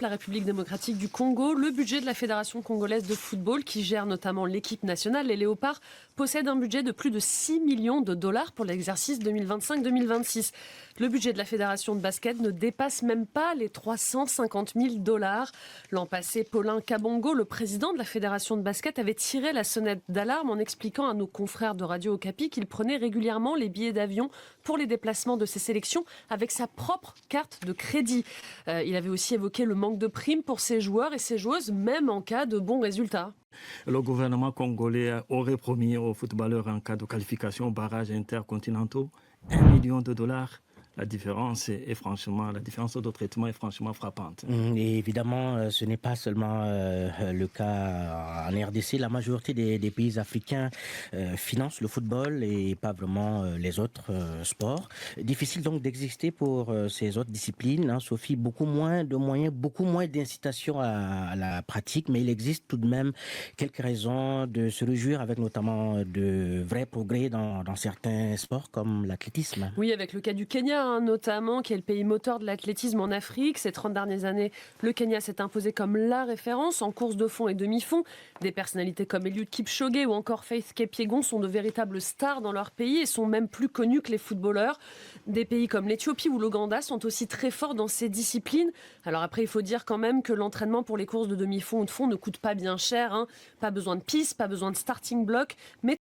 La République démocratique du Congo, le budget de la Fédération congolaise de football, qui gère notamment l'équipe nationale, les Léopards, possède un budget de plus de 6 millions de dollars pour l'exercice 2025-2026. Le budget de la Fédération de basket ne dépasse même pas les 350 000 dollars. L'an passé, Paulin Kabongo, le président de la Fédération de basket, avait tiré la sonnette d'alarme en expliquant à nos confrères de Radio Okapi qu'il prenait régulièrement les billets d'avion pour les déplacements de ses sélections avec sa propre carte de crédit. Il avait aussi évoqué le manque de primes pour ses joueurs et ses joueuses, même en cas de bons résultats. Le gouvernement congolais aurait promis aux footballeurs en cas de qualification aux barrages intercontinentaux 1 million de dollars. La différence la différence de traitement est franchement frappante. Et évidemment, ce n'est pas seulement le cas en RDC. La majorité des pays africains financent le football et pas vraiment les autres sports. Difficile donc d'exister pour ces autres disciplines, hein, Sophie. Beaucoup moins de moyens, beaucoup moins d'incitation à la pratique, mais il existe tout de même quelques raisons de se réjouir, avec notamment de vrais progrès dans certains sports comme l'athlétisme. Oui, avec le cas du Kenya, notamment, qui est le pays moteur de l'athlétisme en Afrique. Ces 30 dernières années, le Kenya s'est imposé comme la référence en course de fond et demi-fond. Des personnalités comme Eliud Kipchoge ou encore Faith Kipyegon sont de véritables stars dans leur pays et sont même plus connus que les footballeurs. Des pays comme l'Éthiopie ou l'Ouganda sont aussi très forts dans ces disciplines. Alors après, il faut dire quand même que l'entraînement pour les courses de demi-fond ou de fond ne coûte pas bien cher. Pas besoin de piste, pas besoin de starting block, mais